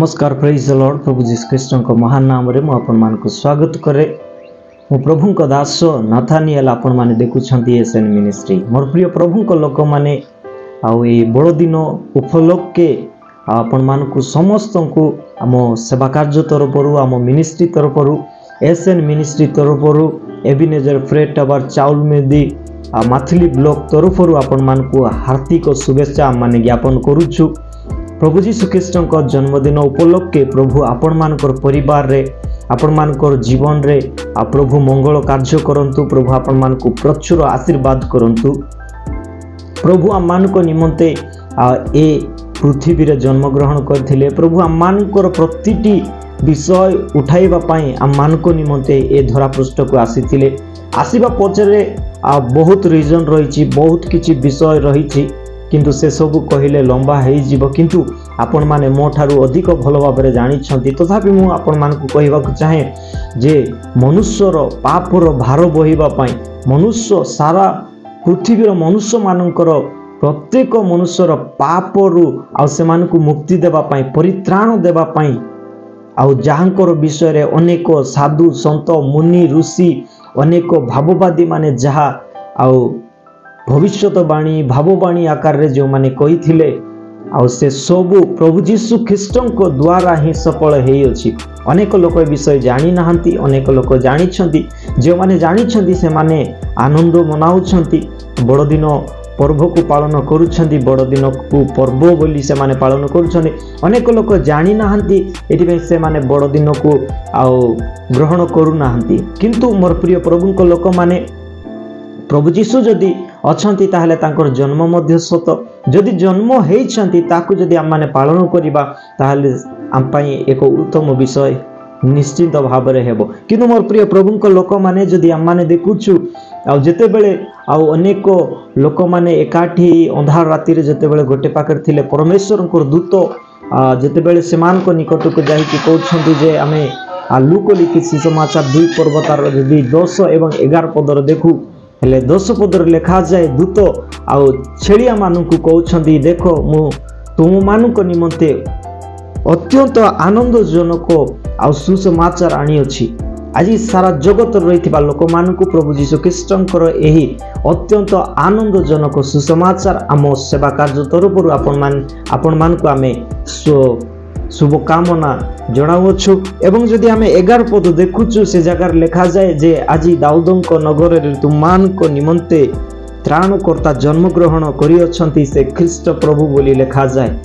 नमस्कार, praise the Lord. प्रभु जीसु ख्रीष्ट महान नाम रे मु आपण मान को स्वागत करे। मो प्रभु को दास नाथानिएल आपण माने देखुछंती एसएन मिनिस्ट्री। मोर प्रिय प्रभु को लोक माने आउ ए बड़ दिन उपलक्षे आपण मान को समस्त को आम सेवा कार्य तरफरु आम मिनिस्ट्री तरफरु एसएन मिनिस्ट्री तरफरु एबिनेजर फ्रेट टवर चाउल मेदी माथिली ब्लॉक तरफरु आपण मान को हार्दिक शुभेच्छा माने ज्ञापन करूछु। प्रभु जीसु ख्रीष्ट जन्मदिन उपलक्षे प्रभु आपण मानकर परिवार रे आपण मानकर जीवन रे प्रभु मंगल कार्य करंतु। प्रभु आपण मान को प्रचुर आशीर्वाद करंतु। प्रभु आम मानक निमंते ए पृथ्वी रे जन्म ग्रहण करथिले। प्रभु आम मानकर प्रतिटी विषय उठाइबा पई आम मानक निमंते ए धरा पृष्ठ को आसीथिले। आसीबा पछरे बहुत रीजन रहिछि, बहुत किछि विषय रहिछि, किंतु से सब कहले लंबा हो जीव। किंतु आपण माने मो ठारू अधिक भल भाव जानी तथापि मु आपण मान को कहवाक चाहे जे मनुष्यर पापर भार बहिबा पई मनुष्य सारा पृथ्वीर मनुष्य मानकर प्रत्येक मनुष्यर पापरु आ से मान को मुक्ति देबा पई परित्राण देबा पई आ जहांकर विषय रे अनेक साधु संत मुनि ऋषि अनेक भाववादी माने जहा आ भविष्यवाणी भाववाणी आकार रे जो माने कही थिले आ से सबु प्रभु जीसु ख्रीष्ट को द्वारा ही सफल हेई अछि। अनेक लोक विषय जानी नाहंती, अनेक लोक जानी छंती। जो माने जानी छंती से माने आनंद मनाउ छंती, बड़ दिन पर्व को पालन करू छंती, बड़ दिन को पर्व बोली से माने पालन करू छंती। अनेक लोक जानी नाहंती, एति पे से माने बड़ दिन को आ ग्रहण करू नाहंती। किंतु मोर प्रिय प्रभु को लोक माने प्रभु जीसु जदि अछंती ताहले तांकर जन्म मध्य सत, जदि जन्म हेइछंती ताकू जदि आम माने पालन करिबा ताहले आम पई एक उत्तम विषय निश्चित भाव रे हेबो। किंतु मोर प्रिय प्रभु को लोक माने जदि आम माने देखुछु आ जेते बेले आ अनेक लोक माने एकाठी अंधार राति रे जेते बेले गोटे पाकर थिले परमेश्वर को दूत जेते बेले समान को निकट को जाई कि कहउछंती जे आमे लूक लिखि सुसमाचार 2 पर्व तार जदि 10 एवं 11 पदर देखु हेले 10 पदर लिखा जाए दूत आउ छेड़िया मानू को कहउछंती देखो मु तुम मानू को निमंते अत्यंत आनंदजनक आउ सुसमाचार आनी अछि। आज सारा जगत रहिथिबा लोक मानू को प्रभु जीसु ख्रीष्टंकर एही अत्यंत आनंदजनक सुसमाचार आम सेवा कार्य तरफरु आपण मान को आमे शुभकामना जणाउछु। एवं जदि आमे 11 पद देखुछु से जगह लिखा जाए जे आज दाऊदंक नगर रे तुमान को निमंते त्राणकर्ता जन्म ग्रहण करि अछंती से ख्रीष्ट प्रभु बोली लिखा जाए।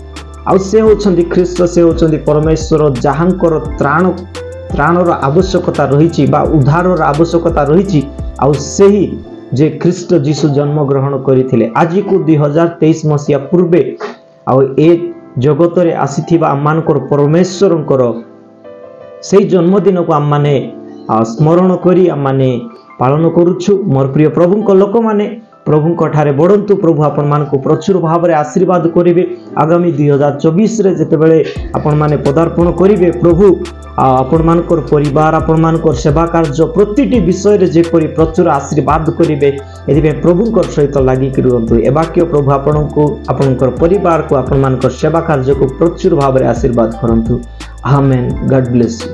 आ से होछंती ख्रीष्ट, से होछंती परमेश्वर जहांकर त्राणर आवश्यकता रहिछि बा उद्धारर आवश्यकता रहिछि। आ सेही जे ख्रीष्ट जीसु जन्म ग्रहण करिथिले आज को 2023 मसिया पूर्वे आ ए जगत रे आसीथिबा आमानकर परमेश्वरंकर से जन्मदिन को आम माने स्मरण करी आम माने पालन करूछु। मोर प्रिय प्रभु को लोक माने प्रभु को ठारे बढ़ंतु। प्रभु आपण मान को प्रचुर भाव रे आशीर्वाद करिवे। आगामी 2024 रे जेते बेले आपण माने पदार्पण करिवे प्रभु आपण मानकर परिवार आपण मानकर सेवा कार्य प्रतिटी विषय रे जेपरि प्रचुर आशीर्वाद करिवे एदिबे प्रभु को सहित लागि करंतु। ए वाक्य प्रभु आपण को आपनकर परिवार को आपण मानकर सेवा कार्य को प्रचुर भाव रे आशीर्वाद करंतु। आमेन। God bless you.